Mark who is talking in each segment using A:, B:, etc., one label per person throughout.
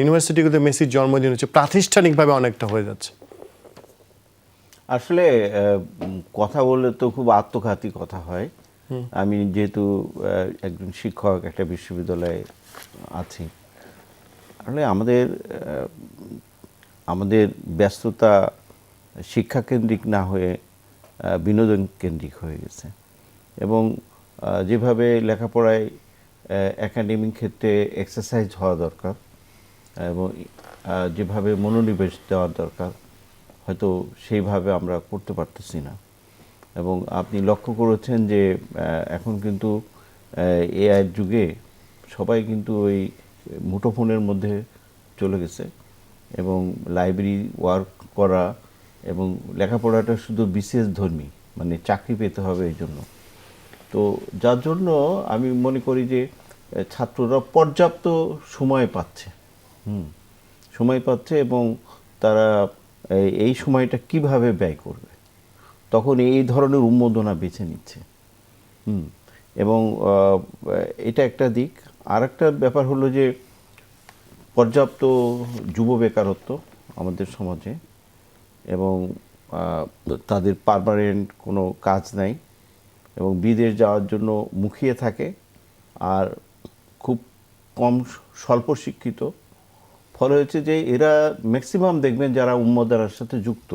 A: ইউনিভার্সিটিগুলোতে মেসির জন্মদিন হচ্ছে প্রাতিষ্ঠানিকভাবে অনেকটা হয়ে যাচ্ছে।
B: আসলে কথা বললে তো খুব আত্মঘাতী কথা হয়। আমি যেহেতু একজন শিক্ষক, একটা বিশ্ববিদ্যালয়ে আছি, আসলে আমাদের ব্যস্ততা শিক্ষাকেন্দ্রিক না হয়ে বিনোদন কেন্দ্রিক হয়ে গেছে। এবং যেভাবে লেখাপড়ায় একাডেমিক ক্ষেত্রে এক্সারসাইজ হওয়া দরকার এবং যেভাবে মনোনিবেশ দেওয়ার দরকার, হয়তো সেইভাবে আমরা করতে পারতেছি না। এবং আপনি লক্ষ্য করেছেন যে এখন কিন্তু এআইয়ের যুগে সবাই কিন্তু ওই মুঠোফোনের মধ্যে চলে গেছে এবং লাইব্রেরি ওয়ার্ক করা এবং লেখাপড়াটা শুধু বিশেষ ধর্মী, মানে চাকরি পেতে হবে এই জন্য। তো যার জন্য আমি মনে করি যে ছাত্ররা পর্যাপ্ত সময় পাচ্ছে সময় পাচ্ছে এবং তারা এই সময়টা কিভাবে ব্যয় করবে, তখন এই ধরনের উন্মাদনা বেছে নিচ্ছে। এবং এটা একটা দিক। আর একটা ব্যাপার হলো যে পর্যাপ্ত যুব বেকারত্ব আমাদের সমাজে এবং তাদের পার্মানেন্ট কোনো কাজ নাই এবং বিদেশ যাওয়ার জন্য মুখিয়ে থাকে আর খুব কম স্বল্প শিক্ষিত। ফলে হচ্ছে যে এরা ম্যাক্সিমাম দেখবেন যারা উন্মাদনার সাথে যুক্ত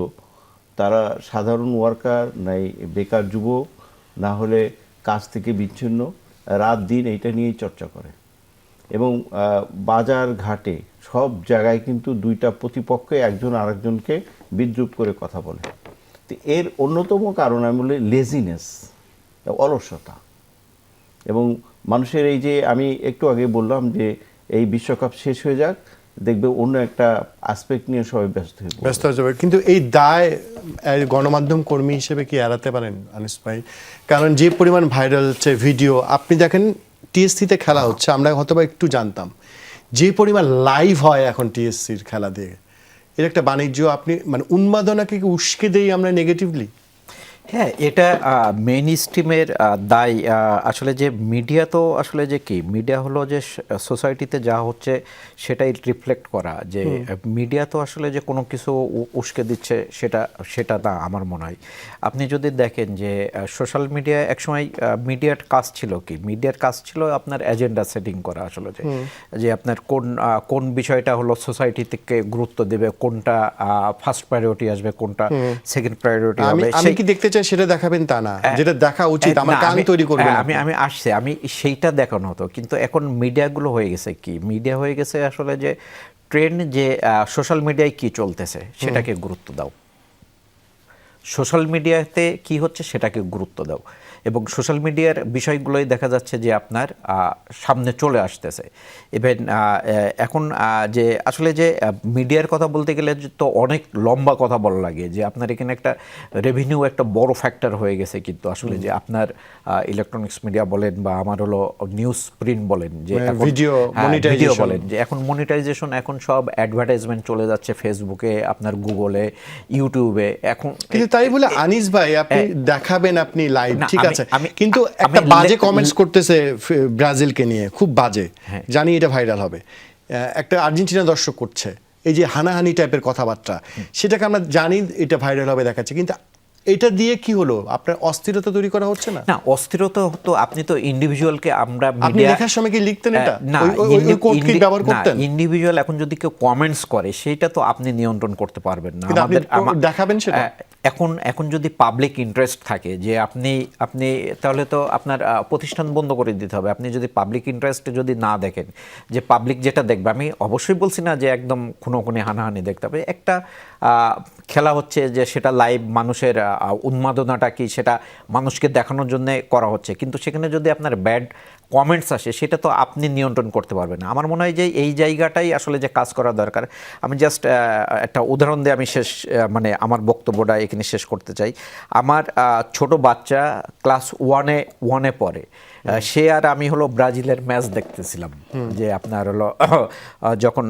B: তারা সাধারণ ওয়ার্কার, নাই বেকার যুবক, না হলে কাজ থেকে বিচ্ছিন্ন, রাত দিন এইটা নিয়েই চর্চা করে। এবং বাজার ঘাটে সব জায়গায় কিন্তু দুইটা প্রতিপক্ষে একজন আরেকজনকে বিদ্রূপ করে কথা বলে। তো এর অন্যতম কারণ আমি বলি লেজিনেস, অলসতা। এবং মানুষের এই যে আমি একটু আগে বললাম যে এই বিশ্বকাপ শেষ হয়ে যাক, দেখবে অন্য একটা আসপেক্ট নিয়ে সবাই ব্যস্ত হয়ে
A: যাবে। কিন্তু এই দায় গণমাধ্যম কর্মী হিসেবে কি এড়াতে পারেন আনিস ভাই? কারণ যে পরিমাণ ভাইরাল হচ্ছে ভিডিও, আপনি দেখেন টিএসসিতে খেলা হচ্ছে, আমরা হয়তো একটু জানতাম, যে পরিমাণ লাইভ হয় এখন টিএসসির খেলা দিয়ে, এর একটা বাণিজ্য, আপনি মানে উন্মাদনাকে উস্কে দেই আমরা নেগেটিভলি।
C: হ্যাঁ, এটা মেইন স্ট্রিমের দায়। আসলে যে মিডিয়া, তো আসলে যে কি মিডিয়া হলো যে সোসাইটিতে যা হচ্ছে সেটাই রিফ্লেক্ট করা। যে মিডিয়া তো আসলে যে কোনো কিছু উস্কে দিচ্ছে সেটা না আমার মনে হয়। আপনি যদি দেখেন যে সোশ্যাল মিডিয়া একসময় মিডিয়ার কাজ ছিল কি, মিডিয়ার কাজ ছিল আপনার এজেন্ডা সেটিং করা। আসলে যে আপনার কোন বিষয়টা হলো সোসাইটি থেকে গুরুত্ব দেবে, কোনটা ফার্স্ট প্রায়োরিটি আসবে, কোনটা সেকেন্ড প্রায়োরিটি হবে।
A: আমি কি দেখতে চাই সেটা দেখাবেন তা না, যেটা দেখা উচিত আমার কান তৈরি করবে।
C: আমি সেইটা দেখানো হতো। কিন্তু এখন মিডিয়াগুলো হয়ে গেছে কি, মিডিয়া হয়ে গেছে আসলে যে ট্রেন্ড, যে সোশ্যাল মিডিয়ায় কি চলতেছে সেটাকে গুরুত্ব দাও, সোশ্যাল মিডিয়াতে কি হচ্ছে সেটাকে গুরুত্ব দাও। এবং সোশ্যাল মিডিয়ার বিষয়গুলোই দেখা যাচ্ছে যে আপনার সামনে চলে আসতেছে। ইভেন এখন যে আসলে যে মিডিয়ার কথা বলতে গেলে তো অনেক লম্বা কথা বলা লাগে, যে আপনার এখানে একটা রেভিনিউ একটা বড় ফ্যাক্টর হয়ে গেছে। কিন্তু আসলে যে আপনার ইলেকট্রনিক্স মিডিয়া বলেন বা আমার হলো নিউজ প্রিন্ট বলেন, যে ভিডিও বলেন, যে এখন মনিটাইজেশন, এখন সব অ্যাডভার্টাইজমেন্ট চলে যাচ্ছে ফেসবুকে, আপনার গুগলে, ইউটিউবে। এখন
A: তাই বলে আনিস ভাই আপনি দেখাবেন, আপনি লাইভ, ঠিক আছে, কিন্তু একটা বাজে কমেন্টস করতেছে ব্রাজিলকে নিয়ে, খুব বাজে, জানি এটা ভাইরাল হবে, একটা আর্জেন্টিনা দর্শক করছে এই যে হানাহানি টাইপের কথাবার্তা, সেটাকে আমরা জানি এটা ভাইরাল হবে দেখাচ্ছে, কিন্তু এটা দিয়ে কি হলো? আপনার অস্থিরতা তৈরি করা হচ্ছে না?
C: না, অস্থিরতা তো আপনি তো ইন্ডিভিজুয়ালকে, আমরা
A: আপনি লেখার সময় কি লিখতেন এটা? না, ব্যবহার করতেন?
C: ইন্ডিভিজুয়াল এখন যদি কেউ কমেন্টস করে সেটা তো আপনি নিয়ন্ত্রণ করতে পারবেন না।
A: দেখাবেন সেটা।
C: এখন যদি পাবলিক ইন্টারেস্ট থাকে যে আপনি তাহলে তো আপনার প্রতিষ্ঠান বন্ধ করে দিতে হবে। আপনি যদি পাবলিক ইন্টারেস্টে যদি না দেখেন, যে পাবলিক যেটা দেখবে, আমি অবশ্যই বলছি না যে একদম খুনোখুনি হানাহানি দেখতে হবে, একটা খেলা হচ্ছে যে সেটা লাইভ, মানুষের উন্মাদনাটা কি সেটা মানুষকে দেখানোর জন্য করা হচ্ছে, কিন্তু সেখানে যদি আপনার ব্যাড কমেন্টস আসে সেটা তো আপনি নিয়ন্ত্রণ করতে পারবেন না। আমার মনে হয় যে এই জায়গাটাই আসলে যে কাজ করা দরকার। আমি জাস্ট একটা উদাহরণ দিয়ে আমি মানে আমার বক্তব্যটা এখানে শেষ করতে চাই। আমার ছোট বাচ্চা ক্লাস ওয়ানে পড়ে, সে আর আমি হলো ব্রাজিলের ম্যাচ দেখতেছিলাম, যে আপনার হলো যখন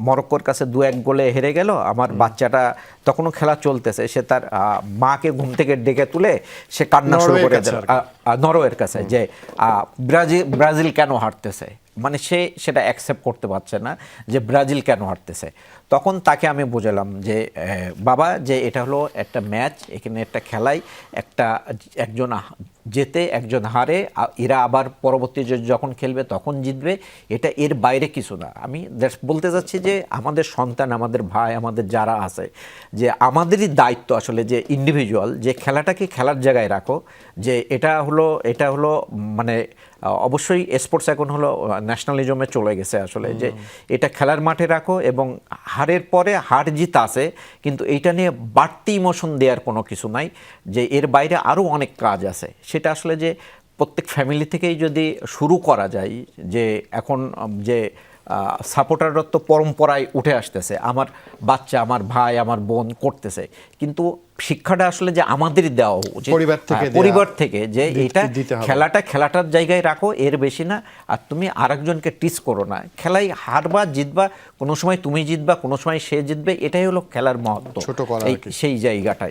C: মরক্কোর কাছে 2-1 গোলে হেরে গেল, আমার বাচ্চাটা তখনও খেলা চলতেছে, সে তার মাকে ঘুম থেকে ডেকে তুলে সে কান্না শুরু করে দিল নরওয়ের কাছে, যে ব্রাজিল কেন হারতেছে। মানে সে সেটা অ্যাকসেপ্ট করতে পারছে না যে ব্রাজিল কেন হারতেছে। তখন তাকে আমি বোঝালাম যে বাবা, যে এটা হলো একটা ম্যাচ, এখানে একটা খেলায় একজন জেতে একজন হারে, এরা আবার পরবর্তী যখন খেলবে তখন জিতবে, এটা এর বাইরে কিছু না। আমি বলতে চাচ্ছি যে আমাদের সন্তান, আমাদের ভাই, আমাদের যারা আছে, যে আমাদেরই দায়িত্ব আসলে যে ইন্ডিভিজুয়াল, যে খেলাটাকে খেলার জায়গায় রাখো, যে এটা হলো মানে অবশ্যই স্পোর্টস এখন হলো ন্যাশনালিজমে চলে গেছে আসলে, যে এটা খেলার মাঠে রাখো এবং হারের পরে হার জিত আছে, কিন্তু এইটা নিয়ে বাড়তি ইমোশন দেওয়ার কোনো কিছু নাই, যে এর বাইরে আরও অনেক কাজ আছে। সেটা আসলে যে প্রত্যেক ফ্যামিলি থেকেই যদি শুরু করা যায়, যে এখন যে সাপোর্টাররা তো পরম্পরায় উঠে আসতেছে, আমার বাচ্চা, আমার ভাই, আমার বোন করতেছে, কিন্তু শিক্ষাটা আসলে যে আমাদেরই দেওয়া উচিত পরিবার থেকে, যে এটা খেলাটার জায়গায় রাখো, এর বেশি না। আর তুমি আরেকজনকে টিচ করো না, খেলায় হারবা জিতবা, কোনো সময় তুমি জিতবা, কোনো সময় সে জিতবে, এটাই হলো খেলার মহত্ব, সেই জায়গাটায়।